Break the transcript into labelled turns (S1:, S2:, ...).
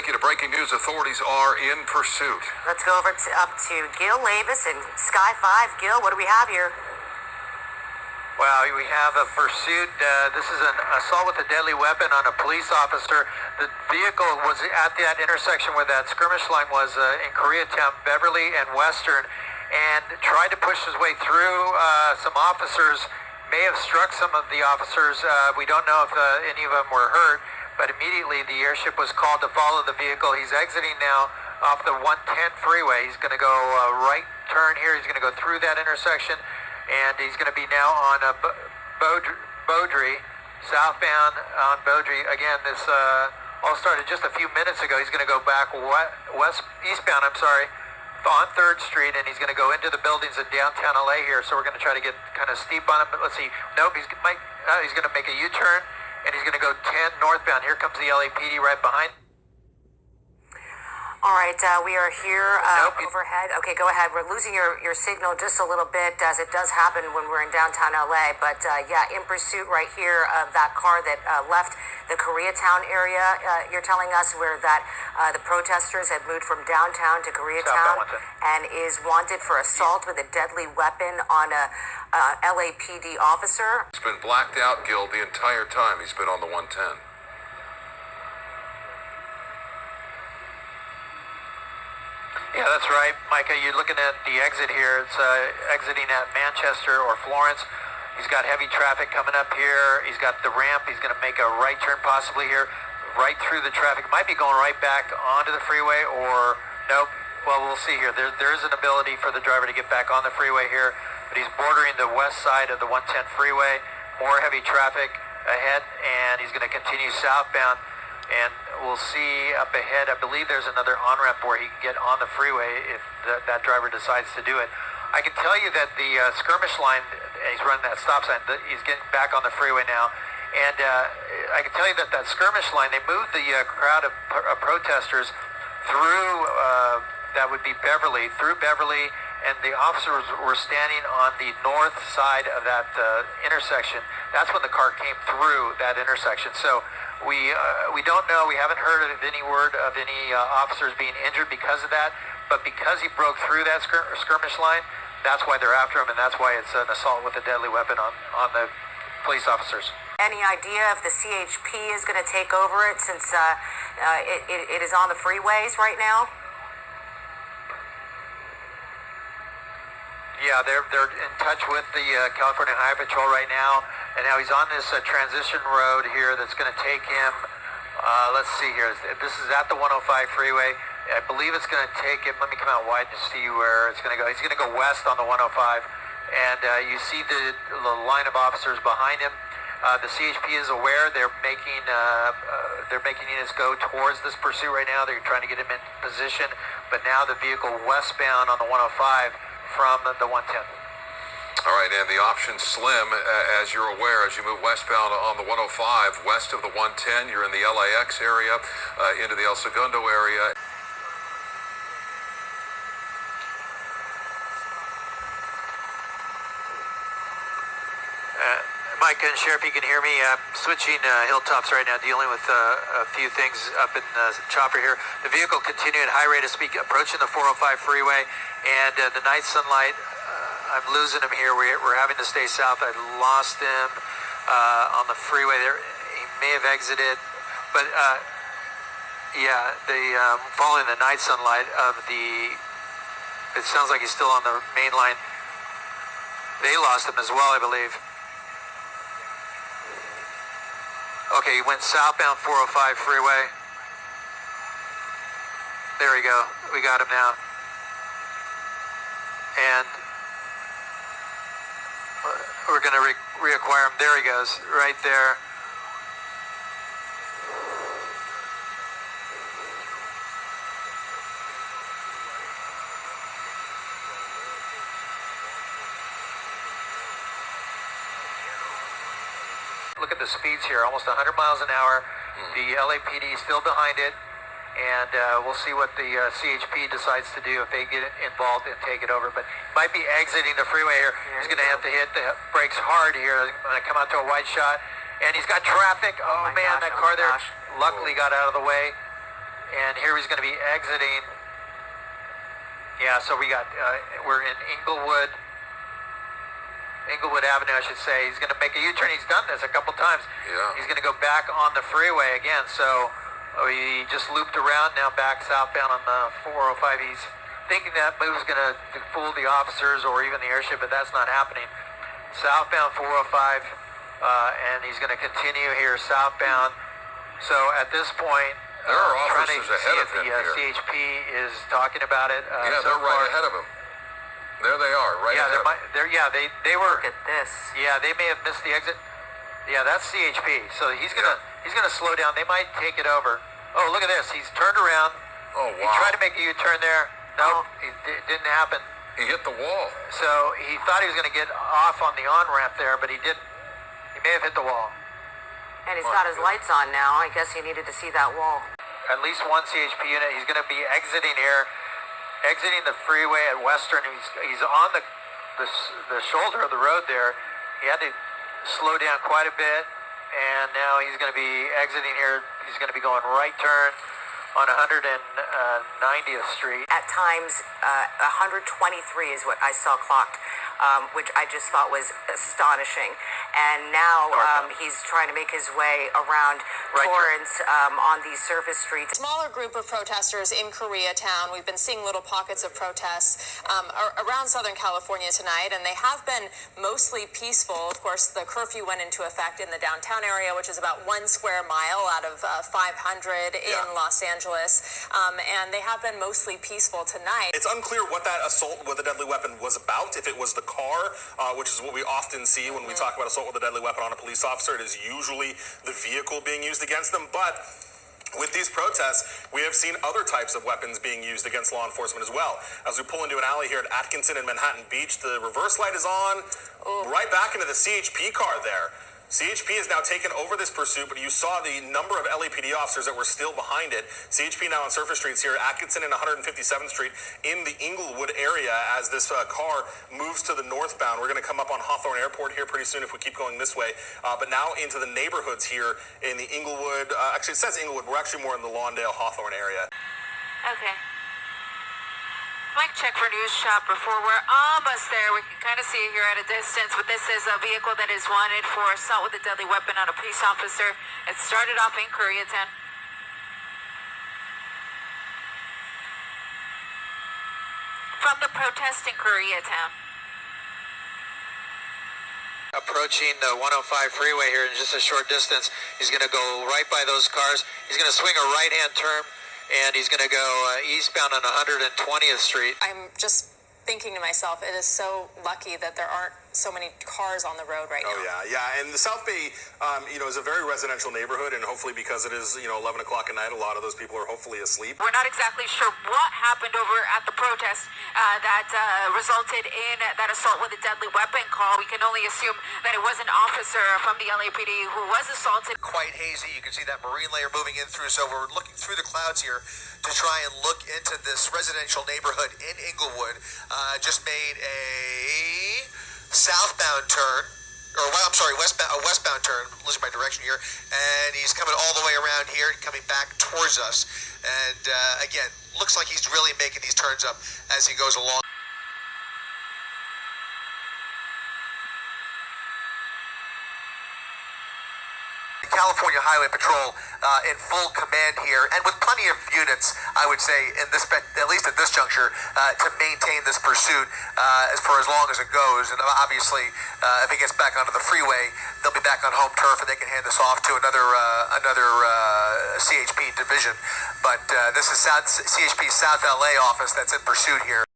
S1: take you to breaking news. Authorities are in pursuit.
S2: Let's go up to Gil Lavis and Sky 5. Gil, what do we have here?
S3: Well, we have a pursuit. This is an assault with a deadly weapon on a police officer. The vehicle was at that intersection where that skirmish line was in Koreatown, Beverly and Western, and tried to push his way through. Some officers may have struck some of the officers. We don't know if any of them were hurt, but immediately the airship was called to follow the vehicle. He's exiting now off the 110 freeway. He's going to go right turn here. He's going to go through that intersection, and he's going to be now on Beaudry, southbound on Beaudry. Again, this all started just a few minutes ago. He's going to go back eastbound, on 3rd Street, and he's going to go into the buildings in downtown LA here. So we're going to try to get kind of steep on him. But let's see. Nope, he's going to make a U-turn, and he's going to go 10 northbound. Here comes the LAPD right behind.
S2: All right, we are here overhead. Okay, go ahead. We're losing your signal just a little bit, as it does happen when we're in downtown LA. But yeah, in pursuit right here of that car that left the Koreatown area. You're telling us where that the protesters have moved from downtown to Koreatown and is wanted for assault with a deadly weapon on a LAPD officer.
S1: He's been blacked out, Gil, the entire time he's been on the 110.
S3: Yeah, that's right, Micah. You're looking at the exit here. It's exiting at Manchester or Florence. He's got heavy traffic coming up here. He's got the ramp. He's going to make a right turn possibly here, right through the traffic. Might be going right back onto the freeway, or nope. Well, we'll see here. There is an ability for the driver to get back on the freeway here, but he's bordering the west side of the 110 freeway. More heavy traffic ahead, and he's going to continue southbound. And we'll see up ahead, I believe there's another on-ramp where he can get on the freeway if that driver decides to do it. I can tell you that the skirmish line, he's running that stop sign, he's getting back on the freeway now. And I can tell you that skirmish line, they moved the crowd of protesters through, that would be Beverly, through Beverly, and the officers were standing on the north side of that intersection. That's when the car came through that intersection. So we don't know. We haven't heard of any word of any officers being injured because of that. But because he broke through that skirmish line, that's why they're after him, and that's why it's an assault with a deadly weapon on the police officers.
S2: Any idea if the CHP is going to take over it, since it is on the freeways right now?
S3: Yeah, they're in touch with the California Highway Patrol right now, and now he's on this transition road here that's going to take him, let's see here, this is at the 105 freeway. I believe it's going to take him, let me come out wide to see where it's going to go. He's going to go west on the 105, and you see the line of officers behind him. The CHP is aware. They're making units go towards this pursuit right now. They're trying to get him in position, but now the vehicle westbound on the 105 from the 110.
S1: All right, and the option's slim, as you're aware, as you move westbound on the 105, west of the 110, you're in the LAX area, into the El Segundo area.
S3: Mike and Sheriff, you can hear me. I'm switching hilltops right now, dealing with a few things up in Chopper here. The vehicle continuing at high rate of speed, approaching the 405 freeway, and the night sunlight, I'm losing him here. We're having to stay south. I lost him on the freeway there. He may have exited, but yeah, following the night sunlight of it sounds like he's still on the main line. They lost him as well, I believe. Okay, he went southbound 405 freeway. There we go. We got him now. And we're going to reacquire him. There he goes, right there. Look at the speeds here, almost 100 miles an hour. The LAPD is still behind it, and we'll see what the CHP decides to do if they get involved and take it over. But might be exiting the freeway here. He's going to have to hit the brakes hard here. Going to come out to a wide shot, and he's got traffic. Oh man, that car there luckily got out of the way. and here he's going to be exiting. Yeah, so we're in Inglewood Avenue, I should say. He's going to make a U-turn. He's done this a couple times.
S1: Yeah.
S3: He's going to go back on the freeway again. So he just looped around, now back southbound on the 405. He's thinking that move's going to fool the officers or even the airship, but that's not happening. Southbound 405, and he's going to continue here southbound. So at this point,
S1: there are
S3: trying to
S1: officers
S3: see
S1: ahead
S3: if
S1: of him
S3: the
S1: here.
S3: CHP is talking about it.
S1: Yeah,
S3: so
S1: they're right ahead of him. There they are, right ahead of him.
S3: They were.
S2: Look at this.
S3: Yeah, they may have missed the exit. Yeah, that's CHP. So he's gonna slow down. They might take it over. Oh, look at this. He's turned around.
S1: Oh, wow.
S3: He tried to make a U-turn there. Nope, it didn't happen.
S1: He hit the wall.
S3: So he thought he was going to get off on the on-ramp there, but he didn't. He may have hit the wall.
S2: And he's got his lights on now. I guess he needed to see that wall.
S3: At least one CHP unit. He's going to be exiting here, exiting the freeway at Western. He's on the shoulder of the road there. He had to slow down quite a bit, and now he's going to be exiting here. He's going to be going right turn on 190th Street.
S2: At times, 123 is what I saw clocked, which I just thought was astonishing. And now he's trying to make his way around Torrance on these surface streets.
S4: Smaller group of protesters in Koreatown. We've been seeing little pockets of protests around Southern California tonight, and they have been mostly peaceful. Of course, the curfew went into effect in the downtown area, which is about 1 square mile out of 500 in Los Angeles, and they have been mostly peaceful tonight.
S5: It's unclear what that assault with a deadly weapon was about. If it was the car, which is what we often see when we talk about assault with a deadly weapon on a police officer, it is usually the vehicle being used against them. But with these protests, we have seen other types of weapons being used against law enforcement as well. As we pull into an alley here at Atkinson and Manhattan Beach, the reverse light is on, right back into the CHP car there. CHP has now taken over this pursuit, but you saw the number of LAPD officers that were still behind it. CHP now on surface streets here, Atkinson and 157th Street in the Inglewood area as this car moves to the northbound. We're going to come up on Hawthorne Airport here pretty soon if we keep going this way. But now into the neighborhoods here in the Inglewood. Actually, it says Inglewood. We're actually more in the Lawndale-Hawthorne area.
S6: Okay. Mic check for news shop before we're almost there. We can kind of see it here at a distance, but this is a vehicle that is wanted for assault with a deadly weapon on a police officer. It started off in Koreatown. From the protest in Koreatown.
S3: Approaching the 105 freeway here in just a short distance. He's going to go right by those cars. He's going to swing a right-hand turn, and he's going to go eastbound on 120th Street.
S4: I'm just thinking to myself, it is so lucky that there aren't so many cars on the road right now.
S5: Oh, yeah. And the South Bay, is a very residential neighborhood, and hopefully because it is, 11 o'clock at night, a lot of those people are hopefully asleep.
S6: We're not exactly sure what happened over at the protest that resulted in that assault with a deadly weapon call. We can only assume that it was an officer from the LAPD who was assaulted.
S7: Quite hazy. You can see that marine layer moving in through, so we're looking through the clouds here to try and look into this residential neighborhood in Inglewood. Just made a southbound turn, or I'm sorry, westbound turn, losing my direction here, and he's coming all the way around here, coming back towards us, and again, looks like he's really making these turns up as he goes along. California Highway Patrol in full command here, and with plenty of units, I would say, in this, at least at this juncture, to maintain this pursuit for as long as it goes. And obviously, if it gets back onto the freeway, they'll be back on home turf, and they can hand this off to another CHP division. But this is CHP's South LA office that's in pursuit here.